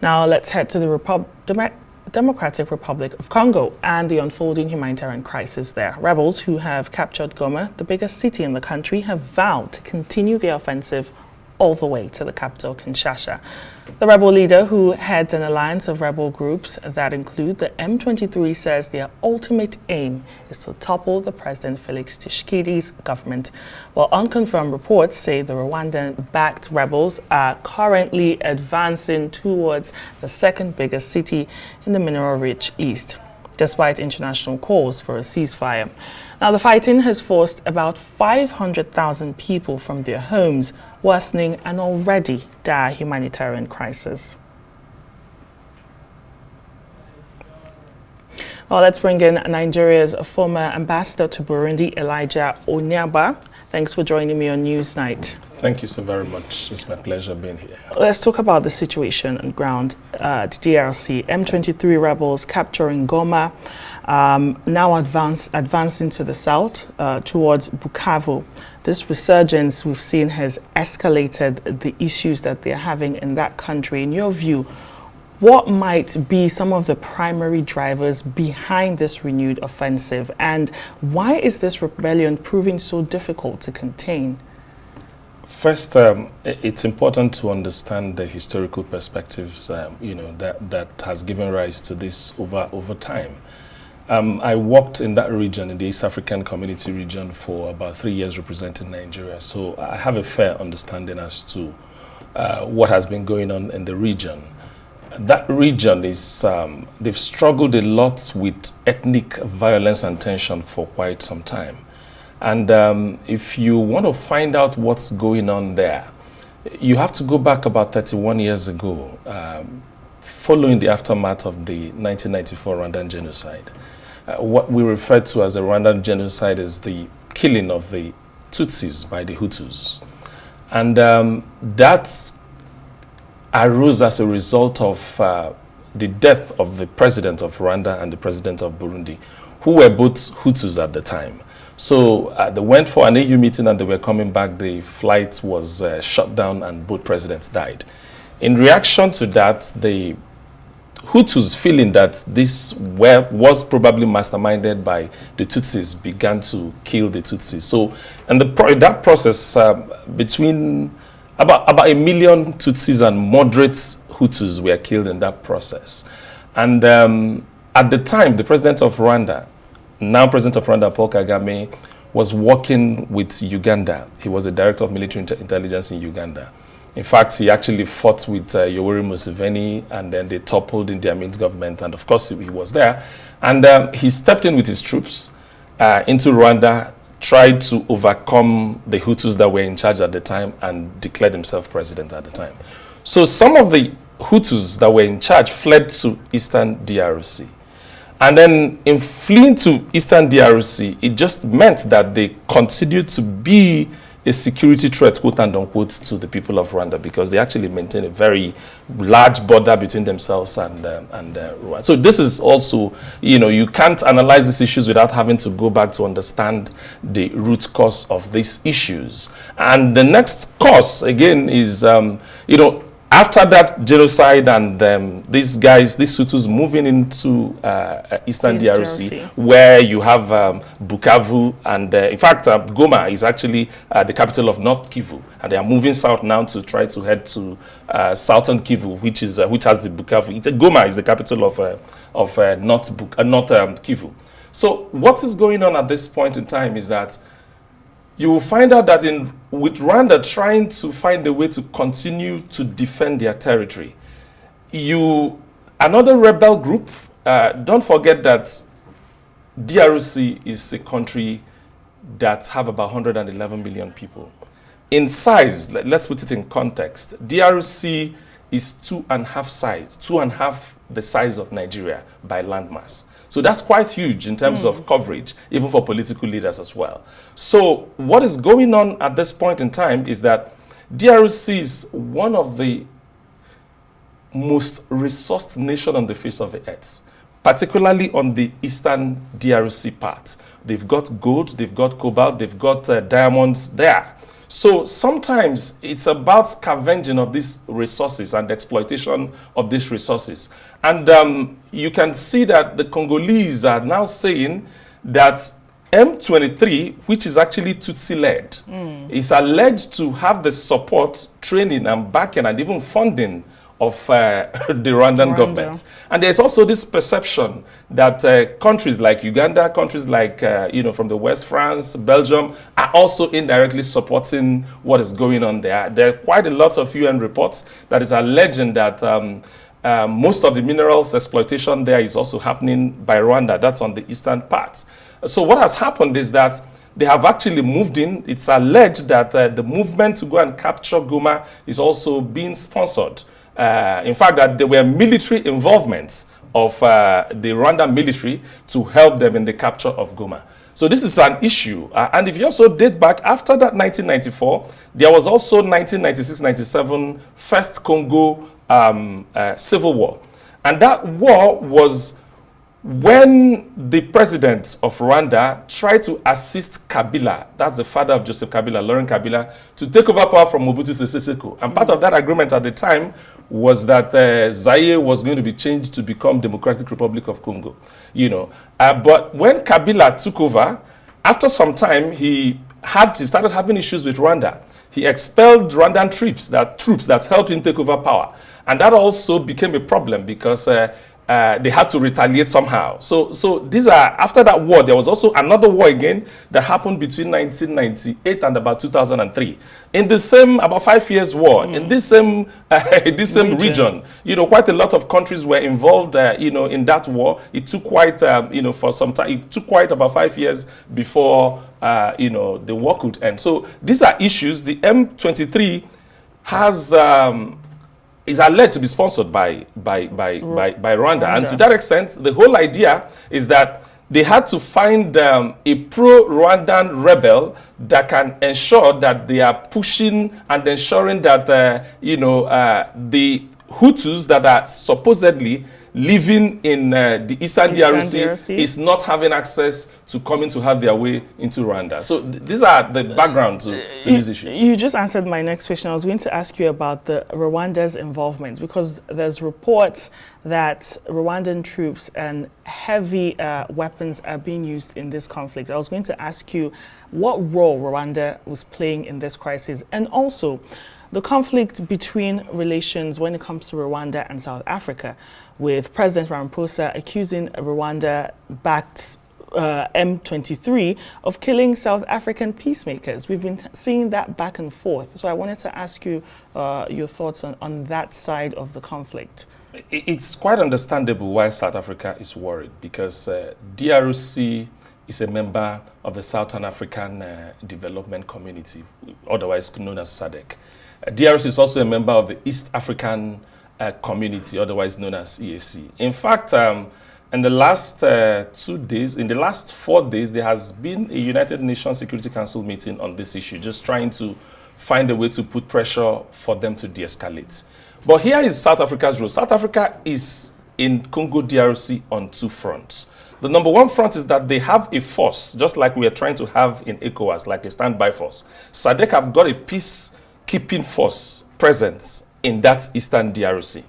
Now let's head to the Democratic Republic of Congo and the unfolding humanitarian crisis there. Rebels who have captured Goma, the biggest city in the country, have vowed to continue their offensive all the way to the capital, Kinshasa. The rebel leader, who heads an alliance of rebel groups that include the M23, says their ultimate aim is to topple the President Felix Tshisekedi's government, while unconfirmed reports say the Rwandan-backed rebels are currently advancing towards the second biggest city in the mineral-rich East, despite international calls for a ceasefire. Now, the fighting has forced about 500,000 people from their homes, worsening an already dire humanitarian crisis. Well, let's bring in Nigeria's former ambassador to Burundi, Elijah Onyeagba. Thanks for joining me on Newsnight. Thank you so very much. It's my pleasure being here. Let's talk about the situation on ground. The DRC, M23 rebels capturing Goma, now advancing to the south towards Bukavu. This resurgence we've seen has escalated the issues that they're having in that country. In your view, what might be some of the primary drivers behind this renewed offensive, and why is this rebellion proving so difficult to contain? First, it's important to understand the historical perspectives, that has given rise to this over time. I worked in that region, in the East African Community region, for about 3 years representing Nigeria. So I have a fair understanding as to what has been going on in the region. That region is, they've struggled a lot with ethnic violence and tension for quite some time. And if you want to find out what's going on there, you have to go back about 31 years ago, following the aftermath of the 1994 Rwandan genocide. What we refer to as the Rwandan genocide is the killing of the Tutsis by the Hutus. And that arose as a result of the death of the president of Rwanda and the president of Burundi, who were both Hutus at the time. So they went for an AU meeting and they were coming back. The flight was shut down and both presidents died. In reaction to that, the Hutus, feeling that this was probably masterminded by the Tutsis, began to kill the Tutsis. So, and that process, between about 1 million Tutsis and moderate Hutus were killed in that process. And at the time, the president of Rwanda, now President of Rwanda, Paul Kagame, was working with Uganda. He was the director of military intelligence in Uganda. In fact, he actually fought with Yoweri Museveni, and then they toppled in the Amin government, and of course he was there. And he stepped in with his troops into Rwanda, tried to overcome the Hutus that were in charge at the time, and declared himself president at the time. So some of the Hutus that were in charge fled to Eastern DRC. And then in fleeing to Eastern DRC, it just meant that they continued to be a security threat, quote and unquote, to the people of Rwanda, because they actually maintain a very large border between themselves and Rwanda. So this is also, you can't analyze these issues without having to go back to understand the root cause of these issues. And the next cause, again, is, after that genocide and these Hutus moving into Eastern DRC, where you have Bukavu, and in fact, Goma is actually the capital of North Kivu, and they are moving south now to try to head to Southern Kivu, which has the Bukavu. Goma is the capital of North Kivu. So what is going on at this point in time is that you will find out that with Rwanda trying to find a way to continue to defend their territory, another rebel group, don't forget that DRC is a country that have about 111 million people. In size, let's put it in context, DRC is 2.5 the size of Nigeria by landmass. So that's quite huge in terms of coverage, even for political leaders as well. So what is going on at this point in time is that DRC is one of the most resourced nations on the face of the earth, particularly on the eastern DRC part. They've got gold, they've got cobalt, they've got diamonds there. So sometimes it's about scavenging of these resources and exploitation of these resources. And you can see that the Congolese are now saying that M23, which is actually Tutsi-led, is alleged to have the support, training, and backing, and even funding of the Rwandan government. And there's also this perception that countries like Uganda, countries like, from the West, France, Belgium, are also indirectly supporting what is going on there. There are quite a lot of UN reports that is alleging that most of the minerals exploitation there is also happening by Rwanda. That's on the eastern part. So what has happened is that they have actually moved in. It's alleged that the movement to go and capture Goma is also being sponsored. In fact, that there were military involvements of the Rwandan military to help them in the capture of Goma. So this is an issue. And if you also date back, after that 1994, there was also 1996-97 First Congo Civil War. And that war was when the president of Rwanda tried to assist Kabila, that's the father of Joseph Kabila, Laurent Kabila, to take over power from Mobutu Sese Seko. And part of that agreement at the time was that Zaire was going to be changed to become Democratic Republic of Congo. But when Kabila took over, after some time, he started having issues with Rwanda. He expelled Rwandan troops that helped him take over power. And that also became a problem because they had to retaliate somehow. So these are, after that war, there was also another war again that happened between 1998 and about 2003. In the same, about 5 years war, in this same region, quite a lot of countries were involved, in that war. It took quite, for some time, it took quite about 5 years before, the war could end. So these are issues. The M23 has, is alleged to be sponsored by Rwanda. And to that extent, the whole idea is that they had to find a pro-Rwandan rebel that can ensure that they are pushing and ensuring that, the Hutus that are supposedly living in the Eastern DRC is not having access to coming to have their way into Rwanda. So these are the background to these issues. You just answered my next question. I was going to ask you about the Rwanda's involvement, because there's reports that Rwandan troops and heavy weapons are being used in this conflict. I was going to ask you what role Rwanda was playing in this crisis, and also the conflict between relations when it comes to Rwanda and South Africa, with President Ramaphosa accusing Rwanda-backed M23 of killing South African peacemakers. We've been seeing that back and forth. So I wanted to ask you your thoughts on that side of the conflict. It's quite understandable why South Africa is worried, because DRC is a member of the Southern African Development Community, otherwise known as SADC. DRC is also a member of the East African Community, otherwise known as EAC. In fact, in the last 2 days, in the last 4 days, there has been a United Nations Security Council meeting on this issue, just trying to find a way to put pressure for them to de-escalate. But here is South Africa's role. South Africa is in Congo DRC on 2 fronts. The number 1 front is that they have a force, just like we are trying to have in ECOWAS, like a standby force. SADC have got a peacekeeping force presence in that Eastern DRC,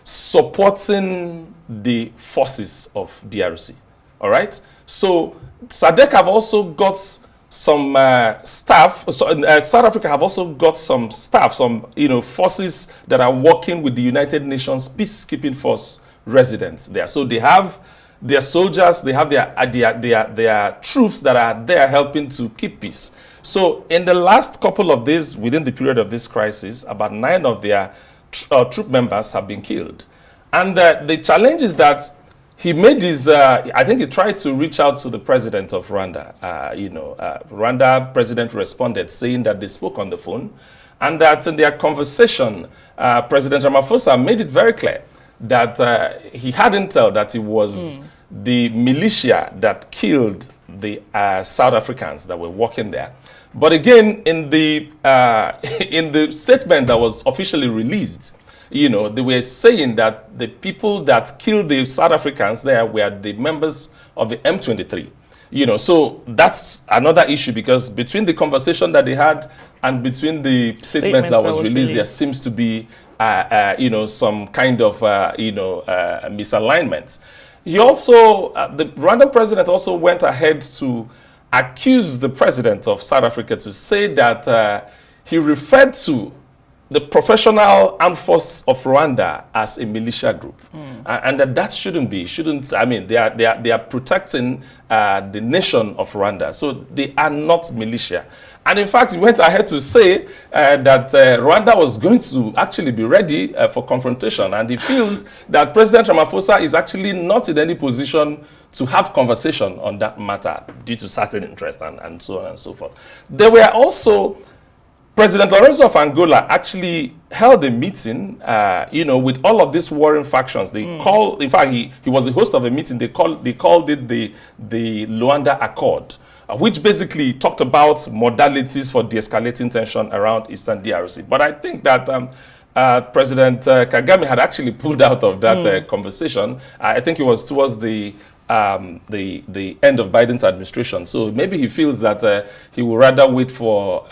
supporting the forces of DRC. All right? So SADC have also got some staff. South Africa have also got some staff, some forces that are working with the United Nations peacekeeping force residents there. So they have their soldiers, they have their troops that are there helping to keep peace. So in the last couple of days, within the period of this crisis, about 9 of their troop members have been killed. And the challenge is that he made his, I think he tried to reach out to the president of Rwanda. Rwanda president responded saying that they spoke on the phone, and that in their conversation, President Ramaphosa made it very clear that he had intel that it was the militia that killed the South Africans that were working there. But again, in the statement that was officially released, they were saying that the people that killed the South Africans there were the members of the M23. So that's another issue, because between the conversation that they had and between the statement that was released, there seems to be, you know, some kind of, you know, misalignment. He also, the Rwandan president also went ahead to accuse the president of South Africa to say that he referred to the professional armed force of Rwanda as a militia group, and that shouldn't be. I mean, they are protecting the nation of Rwanda, so they are not militia. And in fact, he went ahead to say that Rwanda was going to actually be ready for confrontation, and he feels that President Ramaphosa is actually not in any position to have conversation on that matter due to certain interest and so on and so forth. There were also President Lorenzo of Angola actually held a meeting, you know, with all of these warring factions. They called, in fact, he was the host of a meeting. They called it the Luanda Accord, which basically talked about modalities for de-escalating tension around Eastern DRC. But I think that President Kagame had actually pulled out of that conversation. I think it was towards the end of Biden's administration. So maybe he feels that he would rather wait for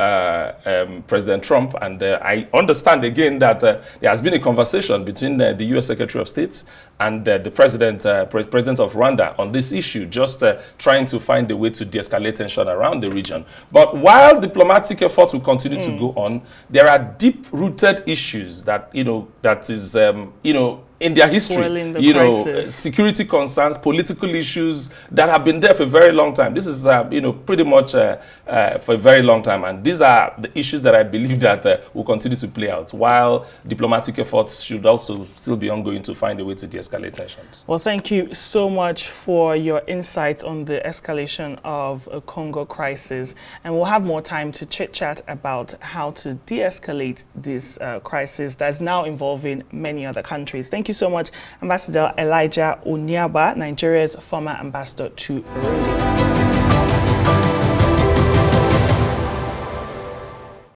President Trump. And I understand again that there has been a conversation between the U.S. Secretary of State and the president of Rwanda on this issue, just trying to find a way to de-escalate tension around the region. But while diplomatic efforts will continue to go on, there are deep-rooted issues that, you know, that is, you know, in their history, you know, security concerns, political issues that have been there for a very long time. This is, you know, pretty much for a very long time. And these are the issues that I believe that will continue to play out, while diplomatic efforts should also still be ongoing to find a way to de-escalate tensions. Well, thank you so much for your insights on the escalation of a Congo crisis. And we'll have more time to chit-chat about how to de-escalate this crisis that's now involving many other countries. Thank you so much, Ambassador Elijah Onyeagba, Nigeria's former ambassador to Burundi.